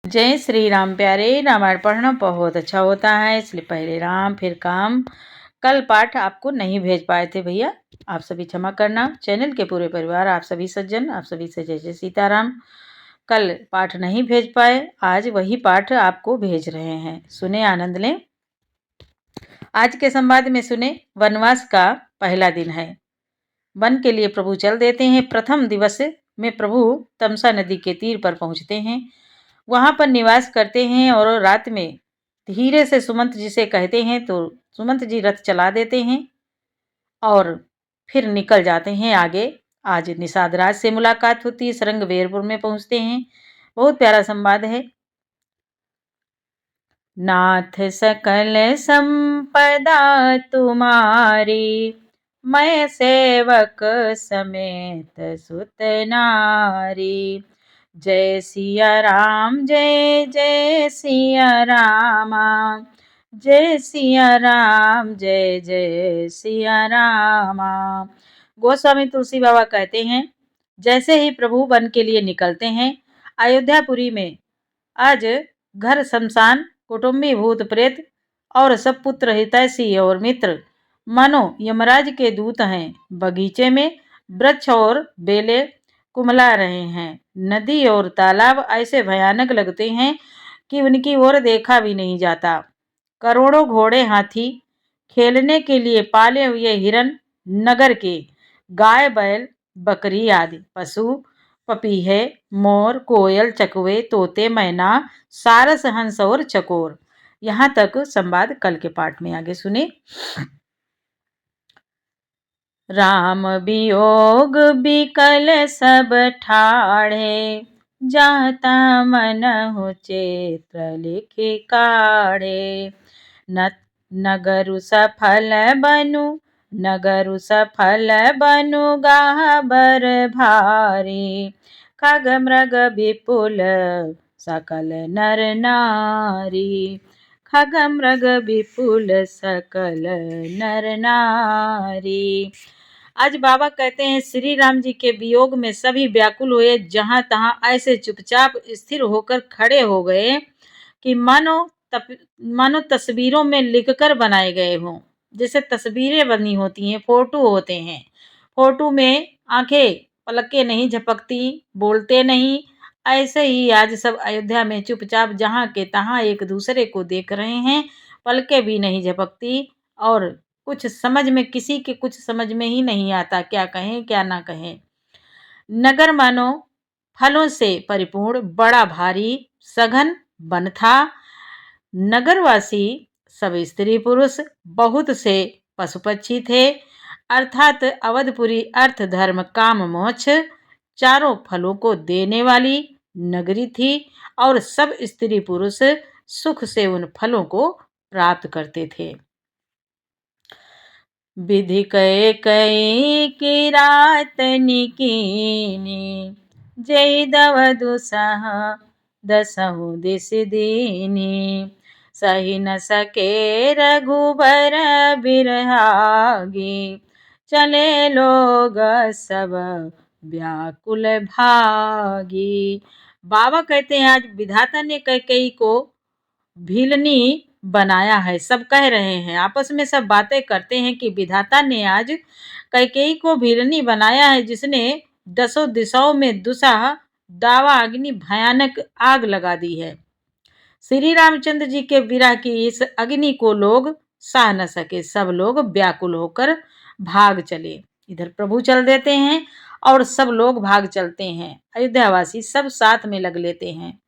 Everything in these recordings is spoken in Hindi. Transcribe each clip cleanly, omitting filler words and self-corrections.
जय श्री राम प्यारे। रामायण पढ़ना बहुत अच्छा होता है, इसलिए पहले राम फिर काम। कल पाठ आपको नहीं भेज पाए थे भैया, आप सभी क्षमा करना। चैनल के पूरे परिवार, आप सभी सज्जन, आप सभी से जय जय सीताराम। कल पाठ नहीं भेज पाए, आज वही पाठ आपको भेज रहे हैं। सुने, आनंद लें। आज के संवाद में सुने, वनवास का पहला दिन है। वन के लिए प्रभु चल देते हैं। प्रथम दिवस में प्रभु तमसा नदी के तीर पर पहुंचते हैं, वहां पर निवास करते हैं और रात में धीरे से सुमंत जी से कहते हैं तो सुमंत जी रथ चला देते हैं और फिर निकल जाते हैं आगे। आज निषाद राज से मुलाकात होती है, सरंग वेरपुर में पहुंचते हैं। बहुत प्यारा संवाद है। नाथ सकल संपदा तुम्हारी, मैं सेवक समेत सुत नारी। जय सिया राम, जय जय सिया रामा, जय सिया राम, जय जय सिया रामा। गोस्वामी तुलसी बाबा कहते हैं, जैसे ही प्रभु वन के लिए निकलते हैं, अयोध्यापुरी में आज घर शमशान, कुटुंबी भूत प्रेत और सब पुत्र हितैषी और मित्र मानो यमराज के दूत हैं। बगीचे में वृक्ष और बेले कुमला रहे हैं। नदी और तालाब ऐसे भयानक लगते हैं कि उनकी ओर देखा भी नहीं जाता। करोड़ों घोड़े, हाथी, खेलने के लिए पाले हुए हिरन, नगर के गाय बैल बकरी आदि पशु, पपीहे, मोर, कोयल, चकवे, तोते, मैना, सारस, हंस और चकोर। यहाँ तक संवाद कल के पाठ में। आगे सुने। राम वियोग बिकल सब ठाढ़े, जाता मन हो चित्र लिखि काढ़े। नगरु सफल बनु, नगरु सफल बनु गाबर भारी। खग मृग विपुल सकल नर नारी, खग मृग विपुल सकल नर नारी। आज बाबा कहते हैं, श्री राम जी के वियोग में सभी व्याकुल हुए, जहां तहां ऐसे चुपचाप स्थिर होकर खड़े हो गए कि मानो तस्वीरों में लिखकर बनाए गए हों। जैसे तस्वीरें बनी होती हैं, फोटो होते हैं, फोटो में आंखें पलकें नहीं झपकती, बोलते नहीं, ऐसे ही आज सब अयोध्या में चुपचाप जहां के तहां एक दूसरे को देख रहे हैं। पलकें भी नहीं झपकती और कुछ समझ में, किसी के कुछ समझ में ही नहीं आता क्या कहें क्या ना कहें। नगर मानो फलों से परिपूर्ण बड़ा भारी सघन वन था। नगरवासी सब स्त्री पुरुष, बहुत से पशु पक्षी थे, अर्थात अवधपुरी अर्थ धर्म काम मोक्ष चारों फलों को देने वाली नगरी थी और सब स्त्री पुरुष सुख से उन फलों को प्राप्त करते थे। विधि कय कई की रात निकीनी, जय दव दुसह दसहु दिस दीनी। सही न सके रघुबर बिरहागी, चले लोग सब व्याकुल भागी। बाबा कहते हैं, आज विधाता ने कैकेयी को भीलनी बनाया है। सब कह रहे हैं, आपस में सब बातें करते हैं कि विधाता ने आज कैकेयी को भीलनी बनाया है, जिसने दसों दिशाओं में दुसह दावा अग्नि भयानक आग लगा दी है। श्री रामचंद्र जी के विरह की इस अग्नि को लोग सह न सके, सब लोग व्याकुल होकर भाग चले। इधर प्रभु चल देते हैं और सब लोग भाग चलते हैं। अयोध्यावासी सब साथ में लग लेते हैं।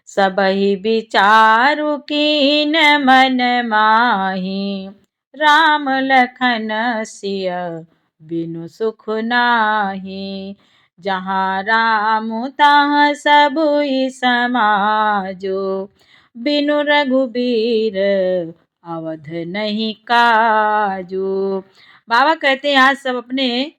सबहि विचारु कीन मन माही, राम लखन सिय बिनु सुख नाही। जहाँ राम तहाँ सबुई समाजो, बिनु रघुबीर अवध नहीं काजू। बाबा कहते हैं, आज सब अपने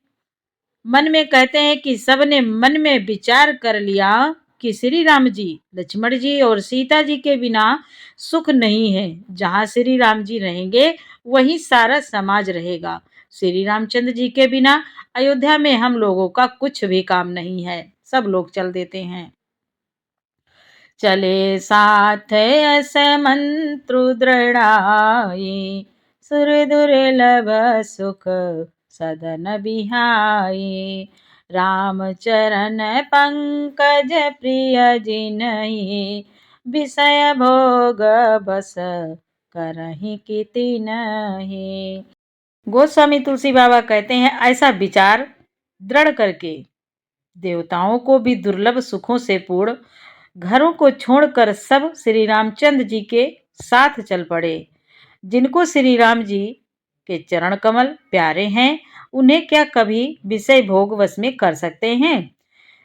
मन में कहते हैं कि सबने मन में विचार कर लिया कि श्री राम जी, लक्ष्मण जी और सीता जी के बिना सुख नहीं है। जहाँ श्री राम जी रहेंगे वहीं सारा समाज रहेगा। श्री रामचंद्र जी के बिना अयोध्या में हम लोगों का कुछ भी काम नहीं है। सब लोग चल देते हैं। चले साथ अस मंत्रु दृढ़ाई, सुर दुर्लभ सुख सदन बिहाई। राम चरण पंकज प्रिय जिनहि, विषय भोग बस करहि किति नहीं। गोस्वामी तुलसी बाबा कहते हैं, ऐसा विचार दृढ़ करके देवताओं को भी दुर्लभ सुखों से पूर्ण घरों को छोड़कर सब श्री रामचंद्र जी के साथ चल पड़े। जिनको श्री राम जी के चरण कमल प्यारे हैं, उन्हें क्या कभी विषय भोग वश में कर सकते हैं।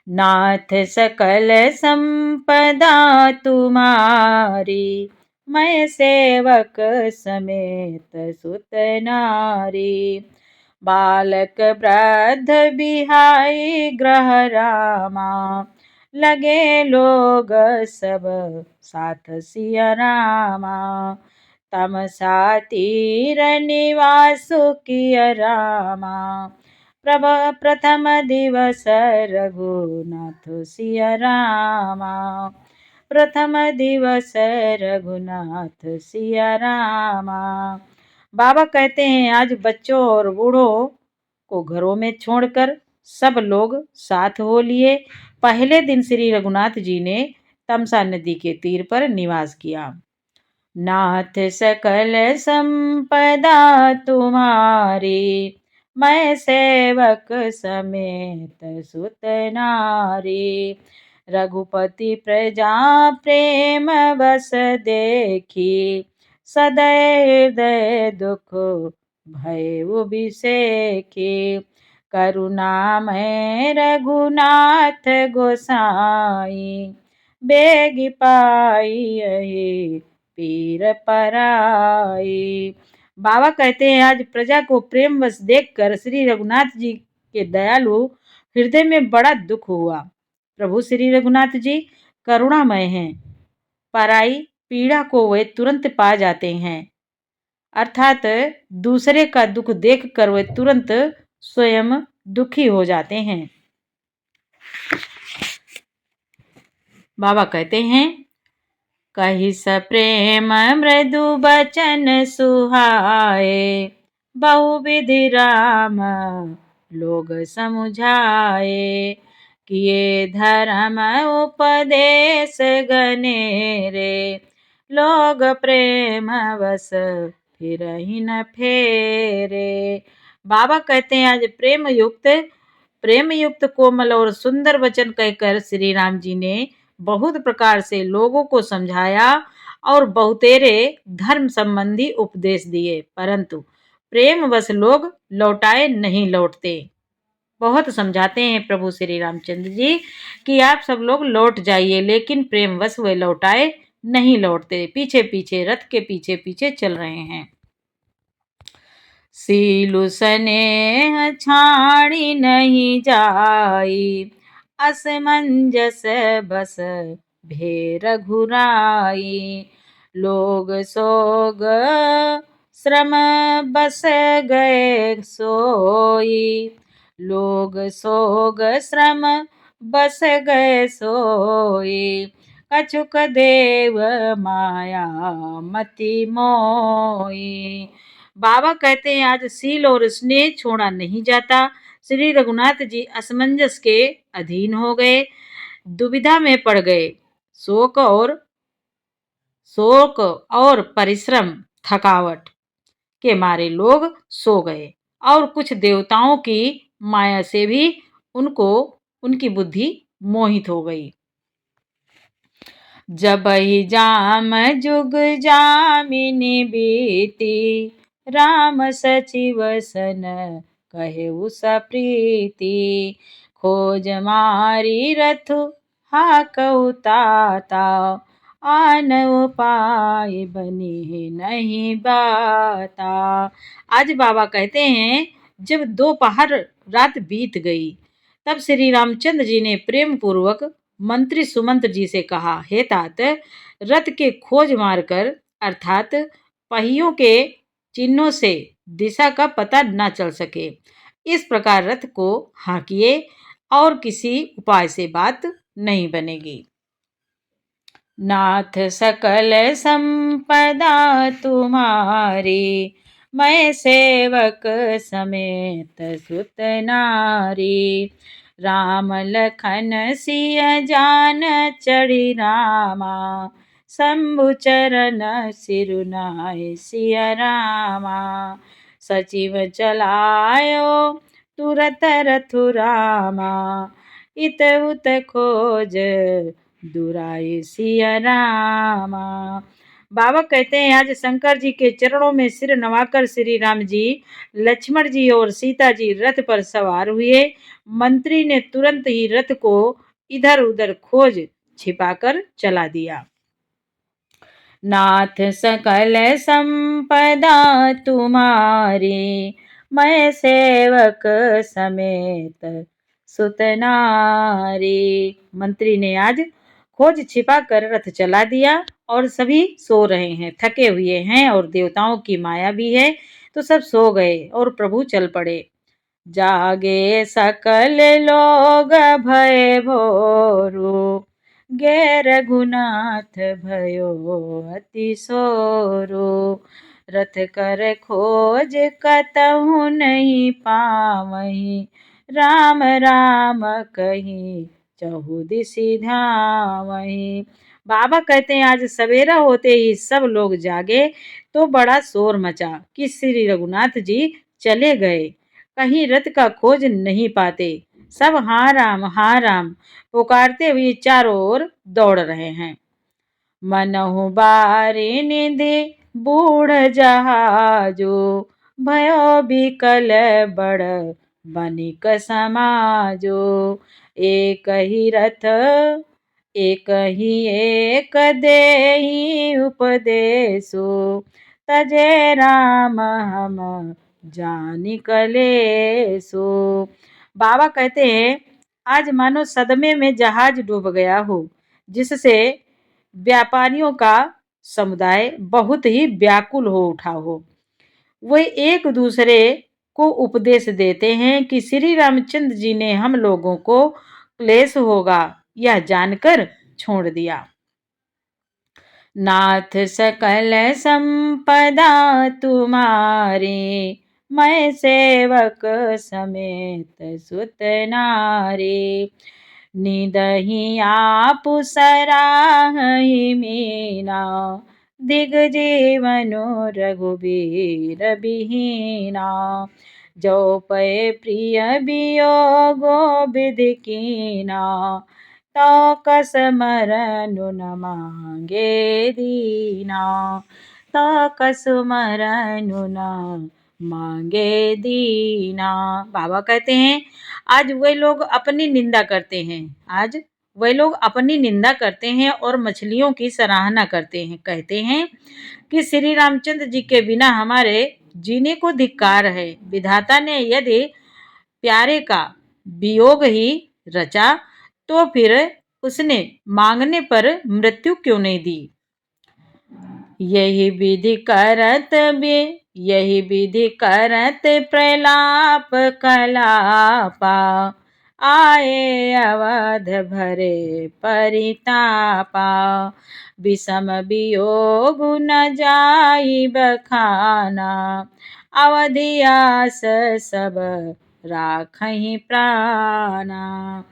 नाथ सकल संपदा तुम्हारी, मैं सेवक समेत सुत नारी। बालक वृद्ध बिहाई ग्रह रामा, लगे लोग सब साथ सिया रामा। तमसा तीर निवासु किय रामा, प्रथम दिवस रघुनाथ सिया रामा। प्रथम दिवस रघुनाथ सिया रामा। बाबा कहते हैं, आज बच्चों और बूढ़ों को घरों में छोड़कर सब लोग साथ हो लिए। पहले दिन श्री रघुनाथ जी ने तमसा नदी के तीर पर निवास किया। नाथ सकल संपदा तुम्हारी, मैं सेवक समेत सुत नारी। रघुपति प्रजा प्रेम बस देखी, सदै हृदय दुख भय विसेखी। करुणामय रघुनाथ गोसाई, बेग पाई पीर पराई। बाबा कहते हैं, आज प्रजा को प्रेम वश देखकर श्री रघुनाथ जी के दयालु हृदय में बड़ा दुख हुआ। प्रभु श्री रघुनाथ जी करुणामय हैं, पराई पीड़ा को वे तुरंत पा जाते हैं, अर्थात दूसरे का दुख देखकर वे तुरंत स्वयं दुखी हो जाते हैं। बाबा कहते हैं, कहि स प्रेम मृदु बचन सुहाए, बहुविधि राम लोग समुझाए। किए धर्म उपदेश गनेरे, लोग प्रेम वश फिरहि न फेरे। बाबा कहते हैं, आज प्रेम युक्त कोमल और सुंदर वचन कहकर श्री राम जी ने बहुत प्रकार से लोगों को समझाया और बहुतेरे धर्म संबंधी उपदेश दिए, परंतु प्रेमवश लोग लौटाए नहीं लौटते। बहुत समझाते हैं प्रभु श्री रामचंद्र जी कि आप सब लोग लौट जाइए, लेकिन प्रेमवश वे लौटाए नहीं लौटते, पीछे पीछे रथ के पीछे पीछे चल रहे हैं। सीलु स्नेह छाड़ी नहीं जाई, असमंजस बस भे रघुराई। लोग सोग श्रम बस गए सोई, लोग सोग श्रम बस गए सोई। कछुक देव माया मति मोई। बाबा कहते हैं, आज सील और स्नेह छोड़ा नहीं जाता। श्री रघुनाथ जी असमंजस के अधीन हो गए, दुविधा में पड़ गए। शोक और परिश्रम थकावट के मारे लोग सो गए, और कुछ देवताओं की माया से भी उनकी बुद्धि मोहित हो गई। जब ही जाम जुग जामिनी बीती, राम सचिव सन कहे उस प्रीति। खोज मारी रथ हाकऊ ताता, आन उपाय बनी नहीं बाता। आज बाबा कहते हैं, जब दोपहर रात बीत गई, तब श्री रामचंद्र जी ने प्रेम पूर्वक मंत्री सुमंत्र जी से कहा, हे तात, रथ के खोज मारकर अर्थात पहियों के चिन्हों से दिशा का पता न चल सके, इस प्रकार रथ को हाँकिए और किसी उपाय से बात नहीं बनेगी। नाथ सकल संपदा तुम्हारी, मैं सेवक समेत सुत नारी। राम लखन सिया जान चढ़ी रामा, शंभु चरण सिरुनाय सिया रामा। सचिव चलायो तुरत रथुरामा, इत उत खोज दुराई सिया रामा। बाबा कहते हैं आज शंकर जी के चरणों में सिर नवाकर श्री राम जी, लक्ष्मण जी और सीता जी रथ पर सवार हुए। मंत्री ने तुरंत ही रथ को इधर उधर खोज छिपाकर चला दिया। नाथ सकल संपदा तुम्हारी, मैं सेवक समेत सुत नारी। मंत्री ने आज खोज छिपा कर रथ चला दिया और सभी सो रहे हैं, थके हुए हैं और देवताओं की माया भी है तो सब सो गए और प्रभु चल पड़े। जागे सकल लोग भय भोरू, गे रघुनाथ भयो अति सोरू। रथ कर खोज कतहु नहीं पावहीं, राम राम कहीं चहु दिसि धावहीं। बाबा कहते हैं आज सवेरा होते ही सब लोग जागे तो बड़ा शोर मचा कि श्री रघुनाथ जी चले गए, कहीं रथ का खोज नहीं पाते। सब हाँ राम पुकारते हुए चारों ओर दौड़ रहे हैं। मनहु बारी निधि बूढ़ जहाजो, भयो बिकल बड़ बनिक समाजो। एक ही रथ एक देहि उपदेशो, तजे राम हम जानि कलेसो। बाबा कहते हैं आज मानो सदमे में जहाज डूब गया हो, जिससे व्यापारियों का समुदाय बहुत ही व्याकुल हो उठा हो। वे एक दूसरे को उपदेश देते हैं कि श्री रामचंद्र जी ने हम लोगों को क्लेश होगा यह जानकर छोड़ दिया। नाथ सकल संपदा तुम्हारी, मैं सेवक समेत सुत नारी। निदहि आप सराहि मीना, दिगजीवनु रघुबीर बिहीना। जो पै प्रिय वियोगो विधि कीना, तो कस मरनु न मांगे दीना। तो कस मरनु न मांगे दीना। बाबा कहते हैं आज वे लोग अपनी निंदा करते हैं, आज वे लोग अपनी निंदा करते हैं और मछलियों की सराहना करते हैं। कहते हैं कि श्री रामचंद्र जी के बिना हमारे जीने को धिक्कार है। विधाता ने यदि प्यारे का वियोग ही रचा तो फिर उसने मांगने पर मृत्यु क्यों नहीं दी। यही विधि करत प्रलाप कलापा, आए अवध भरे परितापा। विषम वियोग न जाई बखाना, अवधियास सब राखहीं प्राणा।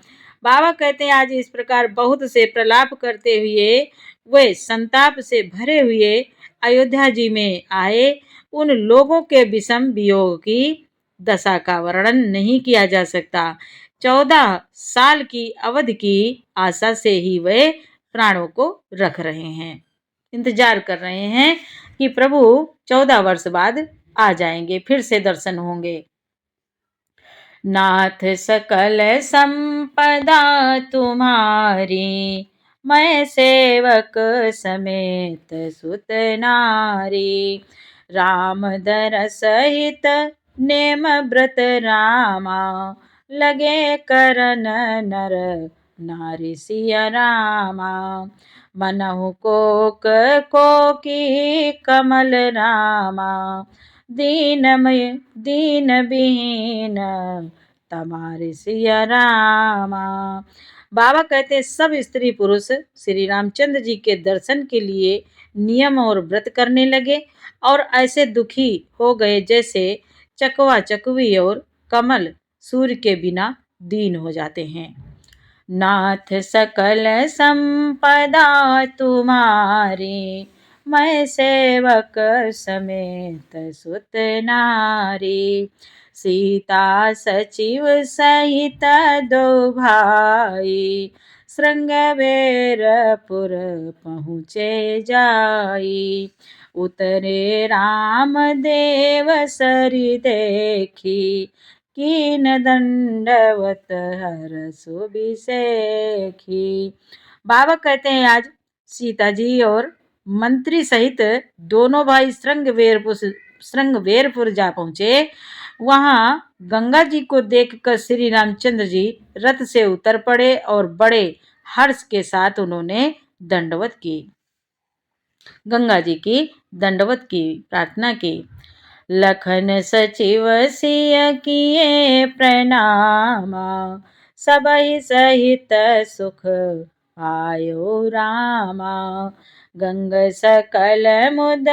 बाबा कहते हैं आज इस प्रकार बहुत से प्रलाप करते हुए वे संताप से भरे हुए अयोध्या जी में आए। उन लोगों के विषम वियोग की दशा का वर्णन नहीं किया जा सकता। 14 साल की अवधि की आशा से ही वे प्राणों को रख रहे हैं, इंतजार कर रहे हैं कि प्रभु 14 वर्ष बाद आ जाएंगे, फिर से दर्शन होंगे। नाथ सकल संपदा तुम्हारी, मैं सेवक समेत सुत नारी। राम दर सहित नेम व्रत रामा, लगे करन नर नारी सिया रामा। मनहु कोक कोकी कमल रामा, दीन विहीन तमारे सिया रामा। बाबा कहते हैं सब स्त्री पुरुष श्री रामचंद्र जी के दर्शन के लिए नियम और व्रत करने लगे और ऐसे दुखी हो गए जैसे चकवा चकवी और कमल सूर्य के बिना दीन हो जाते हैं। नाथ सकल संपदा तुम्हारी, मैं सेवक समेत सुत नारी। सीता सचिव सहित दो भाई, श्रृंगवेरपुर पहुँचे जाई। उतरे राम देव सरी देखी, कीन दंडवत हर सुबिसेखी। बाबा कहते हैं आज सीता जी और मंत्री सहित दोनों भाई श्रृंगवेरपुर जा पहुंचे। वहां गंगा जी को देखकर श्री रामचंद्र जी रथ से उतर पड़े और बड़े हर्ष के साथ उन्होंने दंडवत की, गंगा जी की दंडवत की, प्रार्थना की। लखन सचिव सिय किए प्रणामा, सबहि सहित सुख आयो रामा। गंग सकल मुद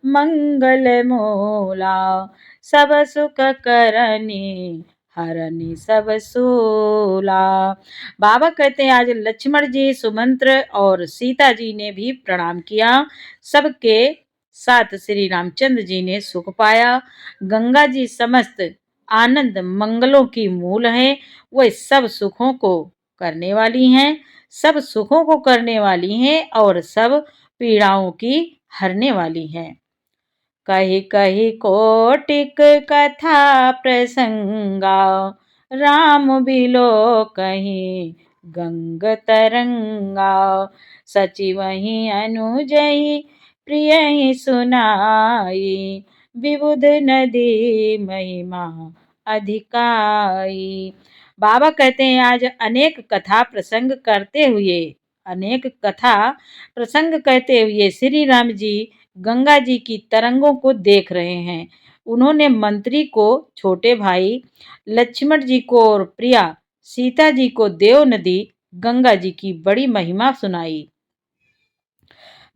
मंगल मूला, सब सुख करनी हरनि सब सूला। बाबा कहते हैं आज लक्ष्मण जी, सुमंत्र और सीता जी ने भी प्रणाम किया। सबके साथ श्री रामचंद्र जी ने सुख पाया। गंगा जी समस्त आनंद मंगलों की मूल है, वह सब सुखों को करने वाली हैं, सब सुखों को करने वाली हैं और सब पीड़ाओं की हरने वाली हैं। कही कही कोटिक कथा प्रसंगा, राम बिलो कहीं गंग तरंगा। सचिवहि अनुजहि प्रिय ही सुनाई, विबुध नदी महिमा अधिकाई। बाबा कहते हैं आज अनेक कथा प्रसंग कहते हुए श्री राम जी गंगा जी की तरंगों को देख रहे हैं। उन्होंने मंत्री को छोटे भाई, लक्ष्मण जी को और प्रिया सीता जी को देव नदी गंगा जी की बड़ी महिमा सुनाई।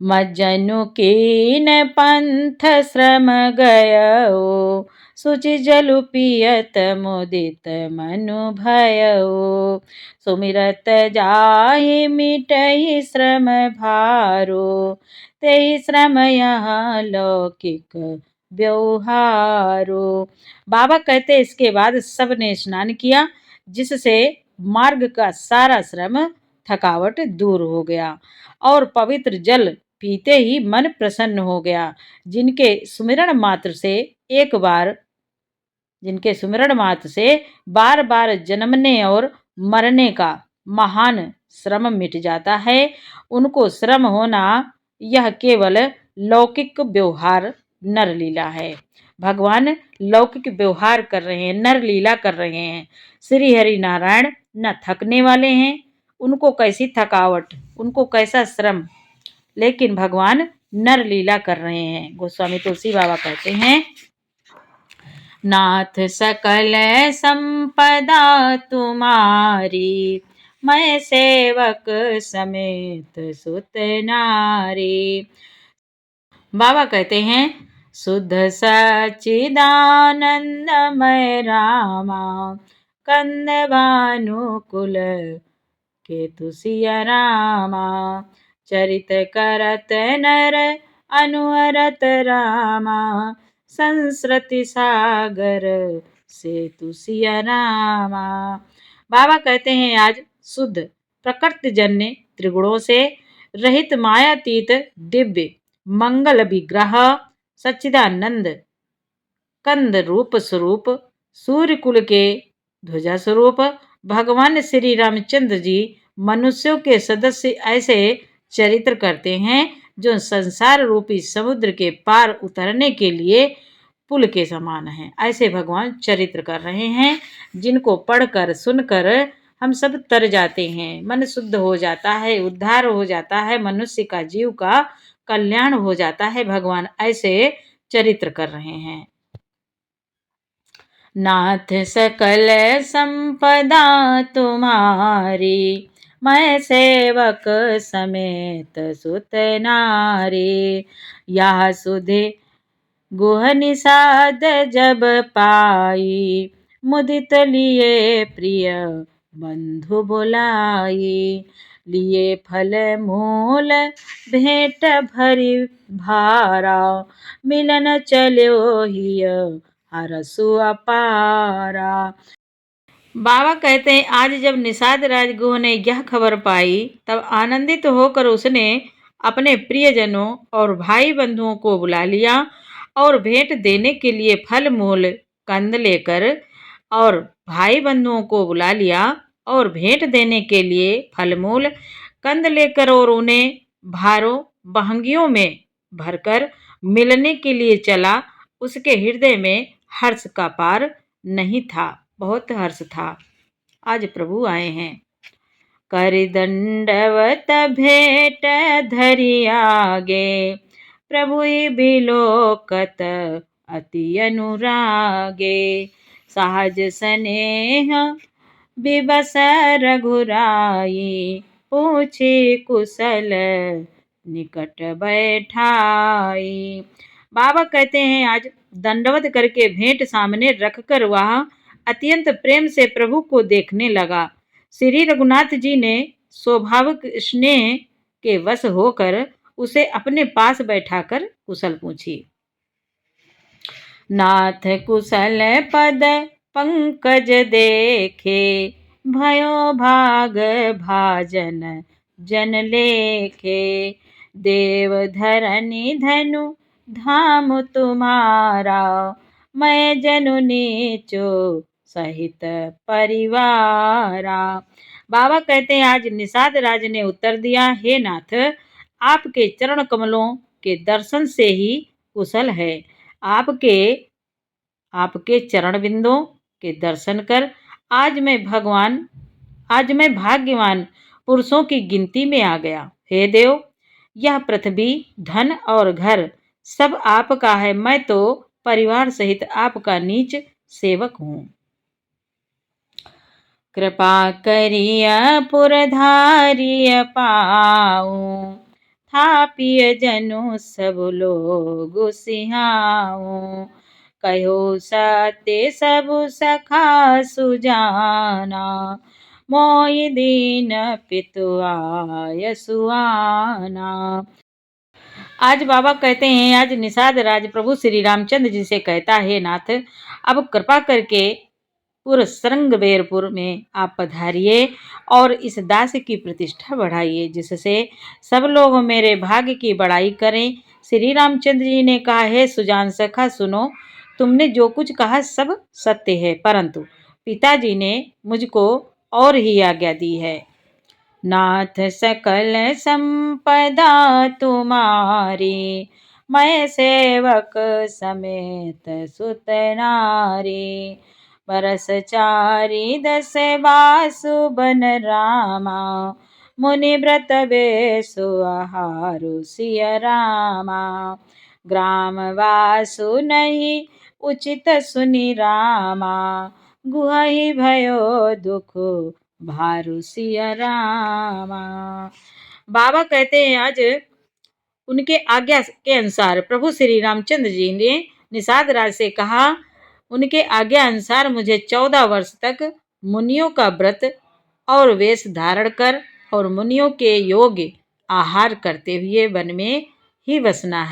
मज्जनु कीन पंथ श्रम गयो, सुचि जलु पियत मुदित मनु भयो। सुमिरत जाहि मिटहि श्रम भारो, तेहि श्रम यहाँ लौकिक व्यवहारो। बाबा कहते इसके बाद सबने स्नान किया, जिससे मार्ग का सारा श्रम थकावट दूर हो गया और पवित्र जल पीते ही मन प्रसन्न हो गया। जिनके सुमिरण मात्र से बार बार जन्मने और मरने का महान श्रम मिट जाता है, उनको श्रम होना यह केवल लौकिक व्यवहार नर लीला है। भगवान लौकिक व्यवहार कर रहे हैं, नर लीला कर रहे हैं। श्री हरि नारायण न थकने वाले हैं, उनको कैसी थकावट, उनको कैसा श्रम, लेकिन भगवान नर लीला कर रहे हैं। गोस्वामी तुलसी बाबा कहते हैं, नाथ सकल संपदा तुम्हारी, मैं सेवक समेत सुत नारी। बाबा कहते हैं, शुद्ध सच्चिदानंदमय रामा, कंद भानुकुल केतु सिया रामा। चरित करत नर अनुहरत रामा, संस्कृति सागर से तुसिया रामा। बाबा कहते हैं आज शुद्ध प्रकृति जन्य त्रिगुणों से रहित मायातीत दिव्य मंगल विग्रह सच्चिदानंद कंद रूप स्वरूप सूर्य कुल के ध्वजा स्वरूप भगवान श्री रामचंद्र जी मनुष्यों के सदस्य ऐसे चरित्र करते हैं जो संसार रूपी समुद्र के पार उतरने के लिए पुल के समान हैं। ऐसे भगवान चरित्र कर रहे हैं, जिनको पढ़कर सुनकर हम सब तर जाते हैं, मन शुद्ध हो जाता है, उद्धार हो जाता है, मनुष्य का जीव का कल्याण हो जाता है। भगवान ऐसे चरित्र कर रहे हैं। नाथ सकल संपदा तुम्हारी, मैं सेवक समेत सुत नारी। यह सुधे गुह निषाद जब पाई, मुदित लिए प्रिय बंधु बुलाई। लिए फल मूल भेंट भरी भारा, मिलन चलो हिय हरसु अपारा। बाबा कहते हैं आज जब निषाद राजगुह ने यह खबर पाई, तब आनंदित होकर उसने अपने प्रियजनों और भाई बंधुओं को बुला लिया और भेंट देने के लिए फल मूल कंद लेकर, और भाई बंधुओं को बुला लिया और भेंट देने के लिए फल मूल कंद लेकर, और उन्हें भारों बहंगियों में भरकर मिलने के लिए चला। उसके हृदय में हर्ष का पार नहीं था, बहुत हर्ष था। आज प्रभु आए हैं। कर दंडवत भेंट धरि आगे, प्रभु बिलोकत अति अनुरागे। सहज स्नेह विवश रघुराई, पूछे कुशल निकट बैठाई। बाबा कहते हैं आज दंडवत करके भेंट सामने रखकर वह अत्यंत प्रेम से प्रभु को देखने लगा। श्री रघुनाथ जी ने स्वाभाविक स्नेह के वश होकर उसे अपने पास बैठाकर कुशल पूछी। नाथ कुशल पद पंकज देखे, भयो भाग भाजन जन लेखे। देव धरनी धनु धाम तुम्हारा, मैं जनु नीचो सहित परिवारा। बाबा कहते हैं आज निषाद राज ने उत्तर दिया, हे नाथ, आपके चरण कमलों के दर्शन से ही कुशल है। आपके चरण बिंदों के दर्शन कर आज मैं भाग्यवान पुरुषों की गिनती में आ गया। हे देव, यह पृथ्वी धन और घर सब आपका है, मैं तो परिवार सहित आपका नीच सेवक हूँ। कृपा करिय पुरधारिय पाऊँ, थापिय जनु सब लोग सिहाऊँ। कहो सत्य सब सखा सुजाना, मोहि दीन पितु आय सुआना। आज बाबा कहते हैं आज निषाद राज प्रभु श्री रामचंद्र जी से कहता है, नाथ, अब कृपा करके श्रृंगबेरपुर में आप पधारिए और इस दास की प्रतिष्ठा बढ़ाइए, जिससे सब लोग मेरे भाग्य की बड़ाई करें। श्री रामचंद्र जी ने कहा, है सुजान सखा, सुनो, तुमने जो कुछ कहा सब सत्य है, परंतु पिताजी ने मुझको और ही आज्ञा दी है। नाथ सकल संपदा तुम्हारी, मैं सेवक समेत सुत नारी। बरस 4 10 बासु बन रामा, मुनि व्रत बेसु आहारु सिय रामा। ग्राम वासु नहीं उचित सुनि रामा, गुहहि भयो दुख भारु सिय रामा। बाबा कहते हैं आज उनके आज्ञा के अनुसार प्रभु श्री रामचंद्र जी ने निषाद राज से कहा, उनके आज्ञा अनुसार मुझे 14 वर्ष तक मुनियों का व्रत और वेश धारण कर और मुनियों के योग्य आहार करते हुए वन में ही बसना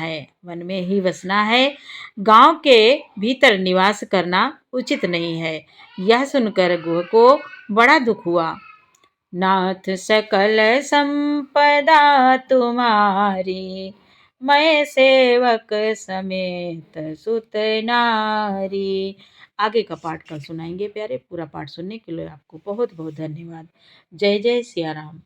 है। गांव के भीतर निवास करना उचित नहीं है। यह सुनकर गुह को बड़ा दुख हुआ। नाथ सकल संपदा तुम्हारी, मैं सेवक समेत सुत नारी। आगे का पाठ कल सुनाएंगे प्यारे। पूरा पाठ सुनने के लिए आपको बहुत बहुत धन्यवाद। जय जय सिया राम।